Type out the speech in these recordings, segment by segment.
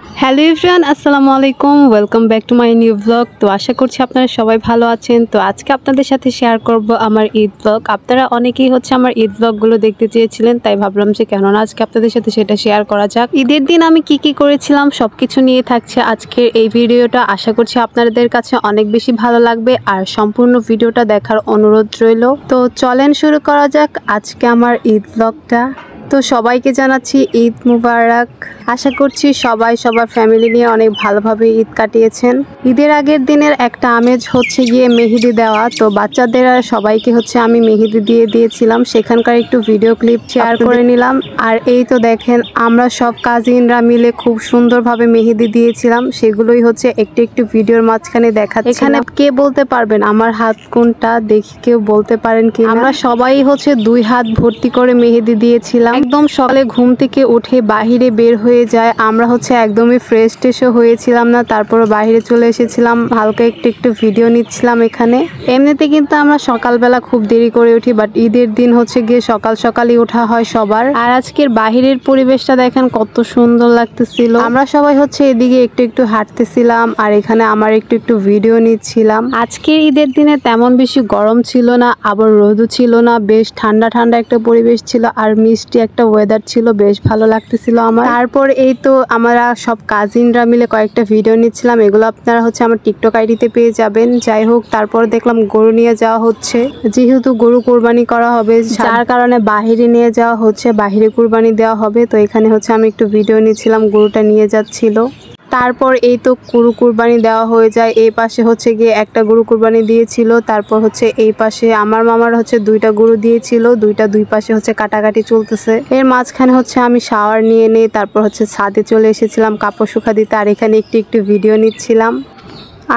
Hello everyone, আসসালামু আলাইকুম। Welcome back to my new blog. তো আশা করছি আপনারা সবাই ভালো আছেন। তো আজকে আপনাদের সাথে শেয়ার করব আমার ঈদ ব্লগ। আপনারা অনেকেই আমার ঈদ ব্লগগুলো দেখতে চেয়েছিলেন, তাই ভাবলাম যে কেননা আজকে আপনাদের সাথে সেটা শেয়ার করা যাক। ঈদের দিন আমি কি করেছিলাম সবকিছু নিয়ে থাকছে আজকের এই ভিডিওটা। আশা করছি আপনাদের কাছে অনেক বেশি ভালো লাগবে আর সম্পূর্ণ ভিডিওটা দেখার অনুরোধ রইল। তো চলেন শুরু করা যাক আজকে আমার ঈদ ব্লগটা। তো সবাইকে জানাচ্ছি ঈদ মুবারক। আশা করছি সবাই সবার ফ্যামিলি নিয়ে অনেক ভালোভাবে ঈদ কাটিয়েছেন। ঈদের আগের দিনের একটা আমেজ গিয়ে মেহেদি দেওয়া। তো বাচ্চাদের আর সবাইকে আমি মেহেদি দিয়ে দিয়েছিলাম, সেখানকার একটু ভিডিও ক্লিপ শেয়ার করে নিলাম। আর এই তো দেখেন আমরা সব কাজিনরা মিলে খুব সুন্দরভাবে মেহেদি দিয়েছিলাম, সেগুলোই একটু একটু ভিডিওর মাঝখানে দেখাচ্ছি। এখানে কে বলতে পারবেন আমার হাত কোনটা, দেখি কেউ বলতে পারেন কি? আমরা সবাই 2 হাত ভর্তি করে মেহেদি দিয়েছিলাম। একদম সকালে ঘুম থেকে উঠে বাহিরে বের হয়ে যায়, আমরা একদমই ফ্রেশ ট্রেশও হয়েছিলাম না, তারপর বাহিরে চলে এসেছিলাম, হালকা একটু ভিডিও নিচ্ছিলাম। এখানে এমনিতে কিন্তু আমরা সকালবেলা খুব দেরি করে উঠি, বাট ঈদের দিন গিয়ে সকালই ওঠা হয় সবার। আর আজকের বাহিরের পরিবেশটা দেখেন কত সুন্দর লাগতেছিল। আমরা সবাই এদিকে একটু হাঁটতেছিলাম আর এখানে আমার একটু ভিডিও নিচ্ছিলাম। আজকের ঈদের দিনে তেমন বেশি গরম ছিল না, আবার রোদও ছিল না, বেশ ঠান্ডা ঠান্ডা একটা পরিবেশ ছিল আর মিষ্টি একটা ওয়েদার ছিল, বেশ ভালো লাগতেছিল আমার। তারপর এই তো আমরা সব কাজিনরা মিলে কয়েকটা ভিডিও নিচ্ছিলাম, এগুলো আপনারা আমার টিকটক আইডিতে পেয়ে যাবেন। যাই হোক, তারপর দেখলাম গরু নিয়ে যাওয়া হচ্ছে, যেহেতু গরু কোরবানি করা হবে যার কারণে বাহিরে নিয়ে যাওয়া বাহিরে কোরবানি দেওয়া হবে। তো এখানে আমি একটু ভিডিও নিচ্ছিলাম, গরুটা নিয়ে যাচ্ছিল। তারপর এই তো গরু কুরবানি দেওয়া হয়ে যায়। এই পাশে গিয়ে একটা গরু কুরবানি দিয়েছিল, তারপর এই পাশে আমার মামার 2টা গরু দিয়েছিল, দুই পাশে কাটাকাটি চলতেছে। এর মাঝখানে আমি শাওয়ার নিয়ে নেই, তারপর ছাদে চলে এসেছিলাম কাপড় শুকা দিতে, আর এখানে একটু ভিডিও নিচ্ছিলাম।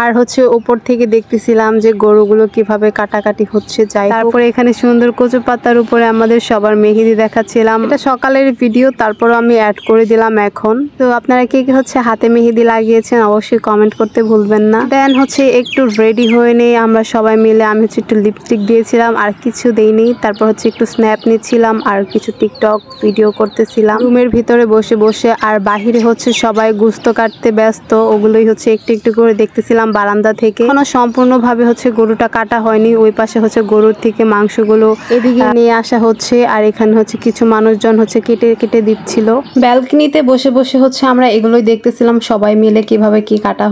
আর উপর থেকে দেখতেছিলাম যে গরুগুলো কিভাবে কাটাকাটি যাই। তারপরে এখানে সুন্দর কচু পাতার উপরে আমাদের সবার মেহেদি দেখাচ্ছিলাম। এটা সকালের ভিডিও, তারপর আমি অ্যাড করে দিলাম এখন। তো আপনারা কে হাতে মেহেদি লাগিয়েছেন অবশ্যই কমেন্ট করতে ভুলবেন না। দেন একটু রেডি হয়ে নেই আমরা সবাই মিলে। আমি একটু লিপস্টিক দিয়েছিলাম আর কিছু দেইনি। তারপর একটু স্ন্যাপ নিচ্ছিলাম আর কিছু টিকটক ভিডিও করতেছিলাম রুমের ভিতরে বসে বসে। আর বাহিরে সবাই গুস্ত কাটতে ব্যস্ত, ওগুলোই একটু করে দেখতেছিলাম বারান্দা থেকে। এখনো সম্পূর্ণভাবে গরুটা কাটা হয়নি, ওই পাশে গরুর থেকে মাংসগুলো এদিকে নিয়ে আসা আর এখানে কিছু মানুষজন কেটে কেটে দিচ্ছিল। ব্যালকনিতে বসে বসে আমরা এগুলোই দেখতেছিলাম সবাই মিলে কিভাবে কি কাটা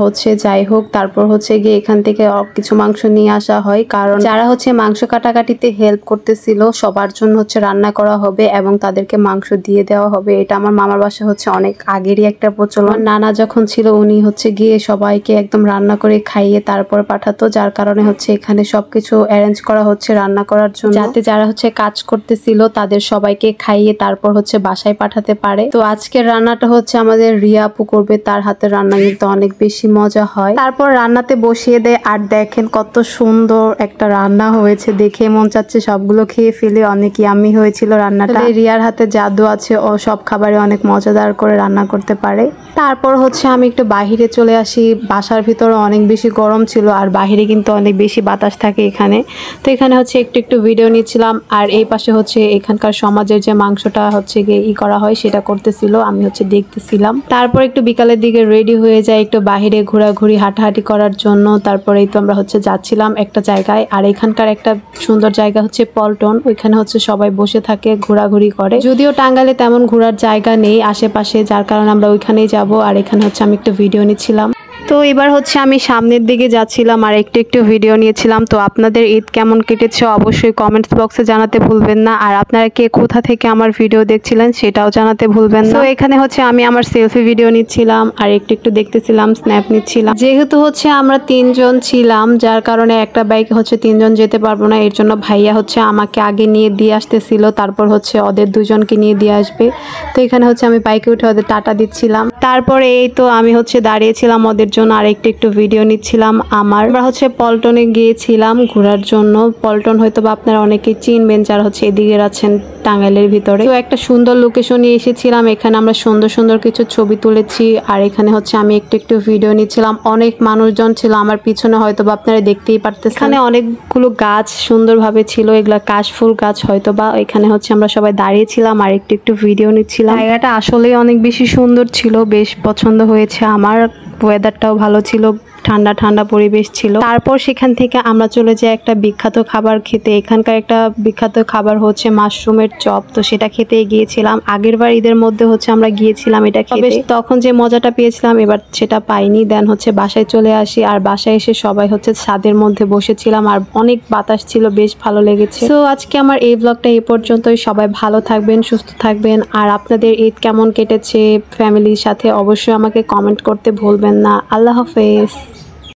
যাই হোক, তারপর গিয়ে এখান থেকে কিছু মাংস নিয়ে আসা হয়, কারণ যারা মাংস কাটাকাটিতে হেল্প করতেছিল সবার জন্য রান্না করা হবে এবং তাদেরকে মাংস দিয়ে দেওয়া হবে। এটা আমার মামার বাসা অনেক আগেরই একটা প্রচলন। নানা যখন ছিল উনি গিয়ে সবাইকে একদম রান্না করে খাইয়ে তারপর পাঠাতো, যার কারণে এখানে সবকিছু অ্যারেঞ্জ করা রান্না করার জন্য, যাতে যারা কাজ করতেছিল তাদের সবাইকে খাইয়ে তারপর বাসায় পাঠাতে পারে। তো আজকের রান্নাটা আমাদের রিয়া আপু করবে, তার হাতের রান্না কিন্তু অনেক বেশি মজা হয়। তারপর রান্নাতে বসিয়ে দেয় আর দেখেন কত সুন্দর একটা রান্না হয়েছে, দেখে মন চাচ্ছে সবগুলো খেয়ে ফেলে। অনেক ইয়াম্মি হয়েছিল রান্নাটা। রিয়ার হাতে জাদু আছে, ও সব খাবারে অনেক মজাদার করে রান্না করতে পারে। তারপর আমি একটু বাহিরে চলে আসি, বাসার ভিতরে অনেক বেশি গরম ছিল আর বাহিরে কিন্তু অনেক বেশি বাতাস থাকে এখানে। তো এখানে একটু ভিডিও নিচ্ছিলাম আর এই পাশে এখানকার সমাজের যে মাংসটা গিয়ে করা হয় সেটা করতেছিল, আমি দেখতেছিলাম। তারপর একটু বিকালের দিকে রেডি হয়ে যায় একটু বাহিরে ঘোরাঘুরি হাঁটাহাঁটি করার জন্য। তারপরে এই তো আমরা যাচ্ছিলাম একটা জায়গায়, আর এখানকার একটা সুন্দর জায়গা পল্টন, ওইখানে সবাই বসে থাকে ঘোরাঘুরি করে। যদিও টাঙ্গাইলে তেমন ঘোরার জায়গা নেই আশেপাশে, যার কারণে আমরা ওইখানেই যাব। আর এখানে আমি একটু ভিডিও নিচ্ছিলাম। তো এবার আমি সামনের দিকে যাচ্ছিলাম আর একটু ভিডিও নিয়েছিলাম। তো আপনাদের ঈদ কেমন কেটেছে অবশ্যই কমেন্টস বক্সে জানাতে ভুলবেন না, আর আপনারা কে কোথা থেকে আমার ভিডিও দেখছিলেন সেটাও জানাতে ভুলবেন না। তো এখানে আমি আমার সেলফি ভিডিও নিচ্ছিলাম আর একটু দেখতেছিলাম, স্ন্যাপ নিচ্ছিলাম। যেহেতু আমরা 3 জন ছিলাম, যার কারণে একটা বাইকে 3 জন যেতে পারবো না, এর জন্য ভাইয়া আমাকে আগে নিয়ে দিয়ে আসতেছিল, তারপর ওদের 2 জনকে নিয়ে দিয়ে আসবে। তো এখানে আমি বাইকে উঠে ওদের টাটা দিচ্ছিলাম। তারপরে এই তো আমি দাঁড়িয়েছিলাম ওদের জন্য জন্য আর একটু ভিডিও নিচ্ছিলাম। আমরা হচ্ছে পল্টনে গিয়েছিলাম ঘোরার জন্য। পল্টন হয়তো বা আপনারা অনেকেই চিনবেন যারা হচ্ছে এদিকে আছেন টাঙ্গাইলের ভিতরে। তো একটা সুন্দর লোকেশনে এসেছিলাম, এখানে আমরা সুন্দর কিছু ছবি তুলেছি আর এখানে হচ্ছে আমি একটু ভিডিও নিচ্ছিলাম। অনেক মানুষজন ছিল আমার পিছনে, হয়তো বা আপনারা দেখতেই পারতেছেন। এখানে অনেকগুলো গাছ সুন্দরভাবে ছিল, এগুলা কাশফুল গাছ হয়তো বা। এখানে হচ্ছে আমরা সবাই দাঁড়িয়েছিলাম আর একটু ভিডিও নিচ্ছিলাম। জায়গাটা আসলেই অনেক বেশি সুন্দর ছিল, বেশ পছন্দ হয়েছে আমার। ওয়েদারটাও ভালো ছিল, ঠান্ডা পরিবেশ ছিল। তারপর সেখান থেকে আমরা চলে যাই একটা বিখ্যাত খাবার খেতে। এখানকার একটা বিখ্যাত খাবার হচ্ছে মাশরুমের চপ, তো সেটা খেতে গিয়েছিলাম। আগের বার ঈদের মধ্যে হচ্ছে আমরা গিয়েছিলাম এটা খেতে, তখন যে মজাটা পেয়েছিলাম এবার সেটা পাইনি। দেন হচ্ছে বাসায় চলে আসি আর বাসায় এসে সবাই হচ্ছে ছাদের মধ্যে বসেছিলাম আর অনেক বাতাস ছিল, বেশ ভালো লেগেছে। তো আজকে আমার এই ব্লগটা এই পর্যন্তই। সবাই ভালো থাকবেন, সুস্থ থাকবেন। আর আপনাদের ঈদ কেমন কেটেছে ফ্যামিলির সাথে অবশ্যই আমাকে কমেন্ট করতে ভুলবেন না। আল্লাহ হাফেজ।